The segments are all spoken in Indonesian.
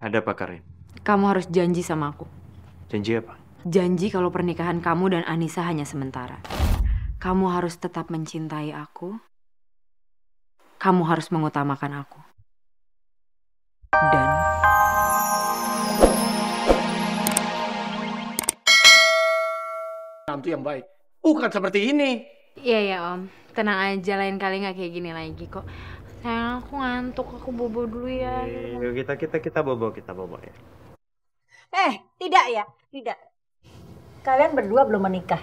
Ada apa, Karin? Kamu harus janji sama aku. Janji apa? Janji kalau pernikahan kamu dan Anissa hanya sementara. Kamu harus tetap mencintai aku. Kamu harus mengutamakan aku. Dan Nanti yang baik. Bukan seperti ini. iya ya Om, tenang aja, lain kali nggak kayak gini lagi kok. Sayang, aku ngantuk, aku bobo dulu ya. Yuk, kita bobo ya. Tidak ya, tidak. Kalian berdua belum menikah.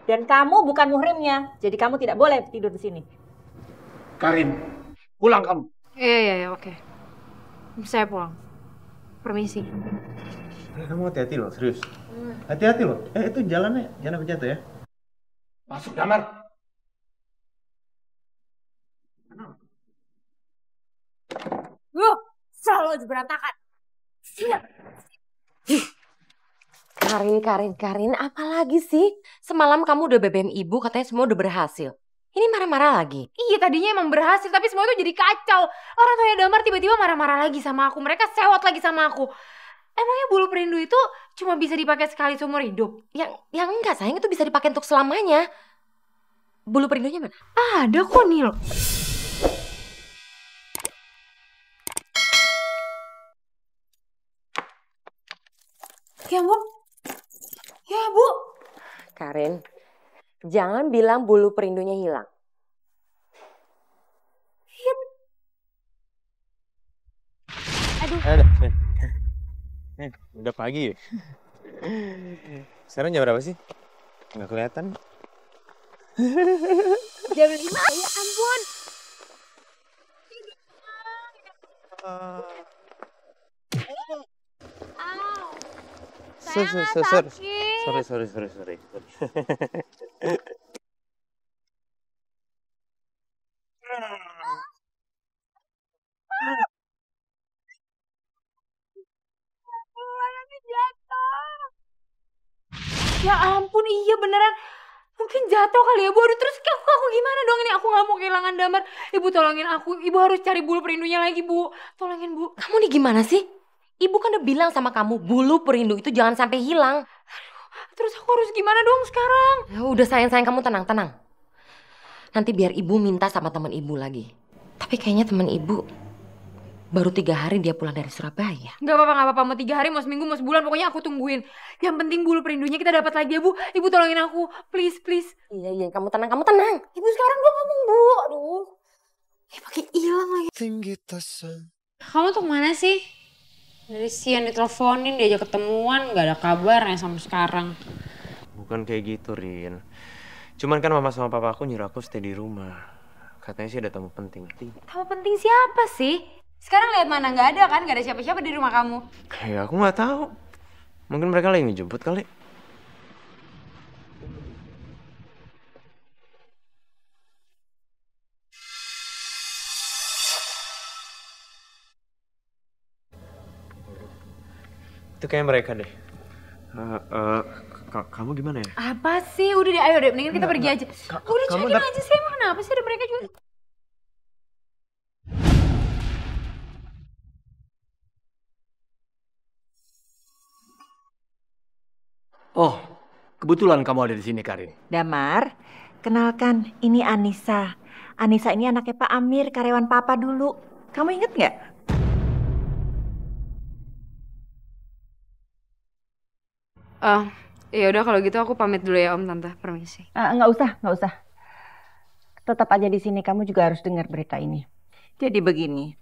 Dan kamu bukan muhrimnya, jadi kamu tidak boleh tidur di sini. Karin, pulang kamu. Iya, oke. Saya pulang. Permisi. Kamu hati-hati loh, serius. Hati-hati loh. Itu jalannya, jangan sampai jatuh ya. Masuk kamar. Selalu aja berantakan. Karin, apa lagi sih? Semalam kamu udah BBM ibu, katanya semua udah berhasil. Ini marah-marah lagi? Iya, tadinya emang berhasil, tapi semua itu jadi kacau. Orang tuanya Damar tiba-tiba marah-marah lagi sama aku. Mereka sewot lagi sama aku. Emangnya bulu perindu itu cuma bisa dipakai sekali seumur hidup? Yang enggak, sayang, itu bisa dipakai untuk selamanya. Bulu perindunya mana? Ada kok, Nil. Ya, Bu. Ya, Bu. Karin, jangan bilang bulu perindunya hilang. Ada. Udah pagi ya? Sekarang jam berapa sih? Nggak kelihatan. Jam 5, ya ampun. Sorry. Ya ampun, iya beneran. Mungkin jatuh kali ya, Bu. Aduh, terus aku gimana dong ini? Aku nggak mau kehilangan Damar. Ibu tolongin aku. Ibu harus cari bulu perindunya lagi, Bu. Tolongin, Bu. Kamu nih gimana sih? Ibu kan udah bilang sama kamu, bulu perindu itu jangan sampai hilang. Terus aku harus gimana dong sekarang? Ya udah sayang, kamu tenang. Nanti biar ibu minta sama teman ibu lagi. Tapi kayaknya teman ibu baru 3 hari dia pulang dari Surabaya. Gak apa-apa. Mau 3 hari, mau seminggu, mau sebulan. Pokoknya aku tungguin. Yang penting bulu perindunya kita dapat lagi ya, Bu. Ibu tolongin aku. Please. Iya, kamu tenang. Ibu sekarang belum ngomong, Bu. Aduh. Pakai hilang lagi. Kamu tuh kemana sih? Dari siang diteleponin, diajak ketemuan, gak ada kabarnya sampai sekarang. Bukan kayak gitu, Rin. Cuman kan mama sama papa aku nyuruh aku stay di rumah. Katanya sih ada tamu penting. Tamu penting siapa sih? Sekarang lihat mana, nggak ada kan? Nggak ada siapa-siapa di rumah kamu. Ya aku nggak tahu. Mungkin mereka lagi ngejemput kali. Itu kayak mereka deh. Kamu gimana ya? Apa sih? Udah deh, ayo deh. Mendingan kita pergi aja. Udah cuekin aja sih. Emang kenapa sih? Ada mereka juga. Oh, kebetulan kamu ada di sini, Karin. Damar, kenalkan, ini Anissa. Anissa ini anaknya Pak Amir, karyawan Papa dulu. Kamu inget nggak? Ya udah kalau gitu aku pamit dulu ya Om, Tante. Permisi. Nggak usah. Tetap aja di sini, kamu juga harus dengar berita ini. Jadi begini,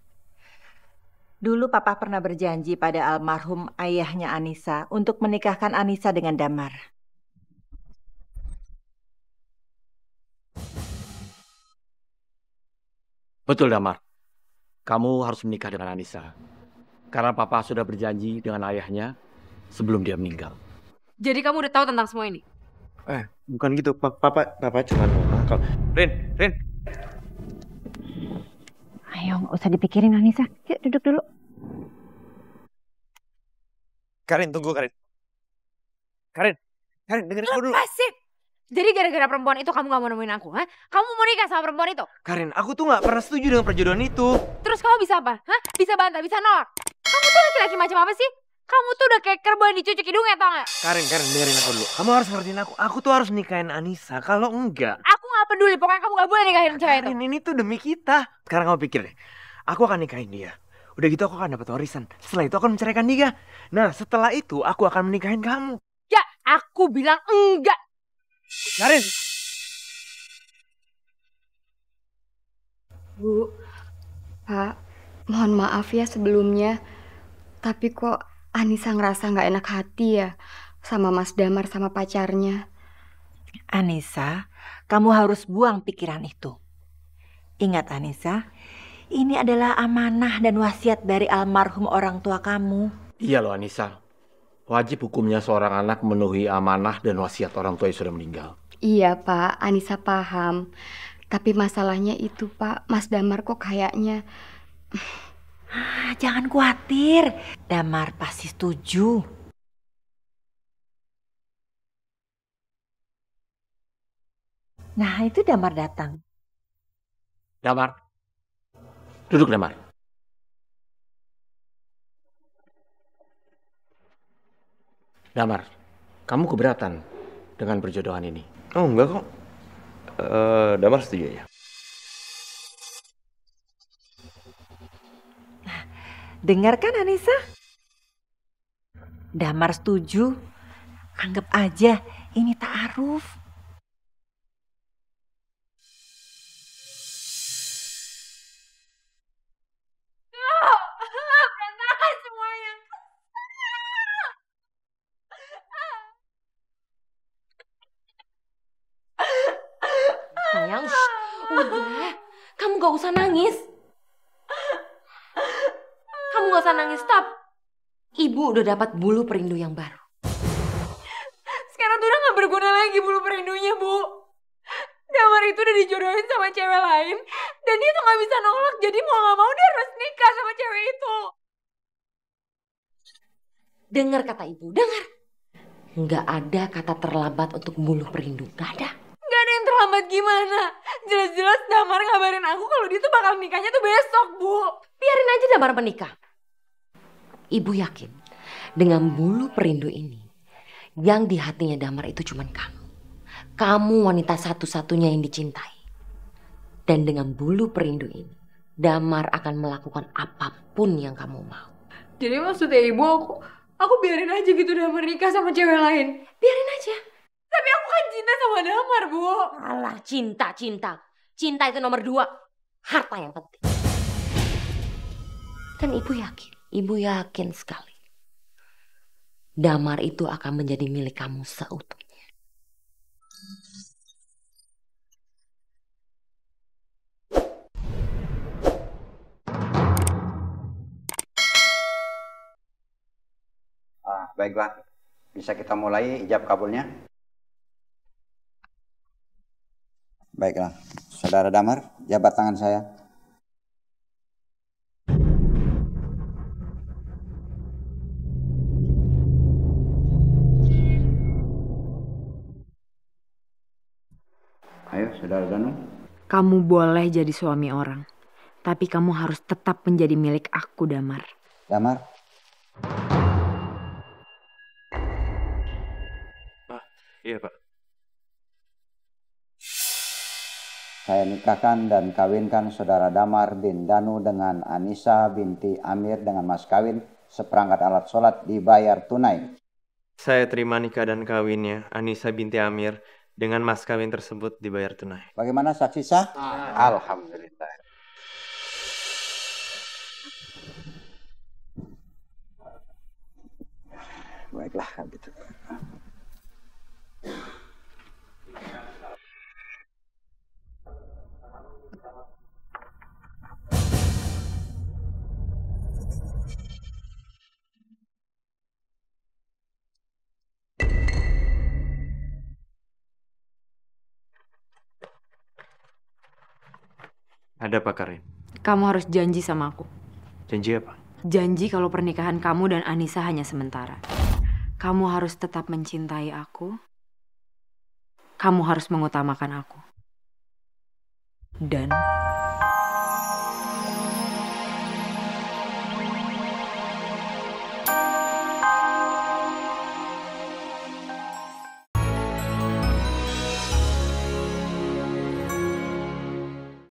dulu Papa pernah berjanji pada almarhum ayahnya Anissa untuk menikahkan Anissa dengan Damar. Betul, Damar. Kamu harus menikah dengan Anissa. Karena Papa sudah berjanji dengan ayahnya sebelum dia meninggal. Jadi kamu udah tahu tentang semua ini? Bukan gitu. Papa cuma mau nakal. Rin. Ayo, nggak usah dipikirin Anissa. Yuk duduk dulu. Karin, tunggu Karin. Karin, dengerin aku dulu. Lepasin! Jadi gara-gara perempuan itu kamu gak mau nemuin aku, ha? Kamu mau nikah sama perempuan itu? Karin, aku tuh gak pernah setuju dengan perjodohan itu. Terus kamu bisa apa? Hah? Bisa bantah, bisa nolak? Kamu tuh laki-laki macam apa sih? Kamu tuh udah kayak kerbau yang dicucuk hidungnya, tau gak? Karin, dengerin aku dulu. Kamu harus ngertiin aku. Aku tuh harus nikahin Anissa. Kalau enggak, Aku gak peduli, pokoknya kamu gak boleh nikahin cewek itu. Karin, ini tuh demi kita. Sekarang kamu pikir deh. Aku akan nikahin dia. Udah gitu aku akan dapat warisan. Setelah itu aku akan menceraikan dia. Nah, setelah itu aku akan menikahin kamu. Ya, aku bilang enggak. Karin. Bu, Pak, mohon maaf ya sebelumnya. Tapi kok Anissa ngerasa gak enak hati ya sama Mas Damar sama pacarnya. Anissa, kamu harus buang pikiran itu. Ingat Anissa, ini adalah amanah dan wasiat dari almarhum orang tua kamu. Iya loh Anissa. Wajib hukumnya seorang anak memenuhi amanah dan wasiat orang tua yang sudah meninggal. Iya Pak, Anissa paham. Tapi masalahnya itu Pak, Mas Damar kok kayaknya... Jangan khawatir, Damar pasti setuju. Nah, itu Damar datang. Damar. Duduk Damar. Damar, kamu keberatan dengan perjodohan ini? Oh, enggak kok. Damar setuju ya. Dengarkan Anissa? Damar setuju. Anggap aja ini ta'aruf. Berantakan semuanya. Sayang, udah. Kamu gak usah nangis. Kamu gak usah nangis, stop. Ibu udah dapat bulu perindu yang baru. Sekarang tuh udah gak berguna lagi bulu perindunya, Bu. Damar itu udah dijodohin sama cewek lain. Dan dia tuh gak bisa nolak. Jadi mau gak mau dia harus nikah sama cewek itu. Dengar kata ibu, dengar. Nggak ada kata terlambat untuk bulu perindu, nggak ada. Gak ada yang terlambat gimana? Jelas-jelas Damar ngabarin aku kalau dia tuh bakal nikahnya tuh besok, Bu. Biarin aja Damar menikah. Ibu yakin dengan bulu perindu ini, yang di hatinya Damar itu cuma kamu. Kamu wanita satu-satunya yang dicintai. Dan dengan bulu perindu ini, Damar akan melakukan apapun yang kamu mau. Jadi maksudnya ibu aku biarin aja gitu Damar nikah sama cewek lain. Biarin aja. Tapi aku kan cinta sama Damar, Bu. Alah, cinta. Cinta itu nomor 2. Harta yang penting. Dan ibu yakin sekali. Damar itu akan menjadi milik kamu seutuhnya. Baiklah, bisa kita mulai ijab kabulnya. Baiklah, Saudara Damar, jabat tangan saya. Ayo, Saudara Danu. Kamu boleh jadi suami orang. Tapi kamu harus tetap menjadi milik aku, Damar. Damar. Iya, Pak. Saya nikahkan dan kawinkan Saudara Damar bin Danu dengan Anissa binti Amir dengan mas kawin seperangkat alat sholat dibayar tunai. Saya terima nikah dan kawinnya Anissa binti Amir dengan mas kawin tersebut dibayar tunai. Bagaimana saksi sah? Alhamdulillah. Baiklah, gitu. Ada apa, Karin? Kamu harus janji sama aku. Janji apa? Janji kalau pernikahan kamu dan Anissa hanya sementara. Kamu harus tetap mencintai aku. Kamu harus mengutamakan aku. Dan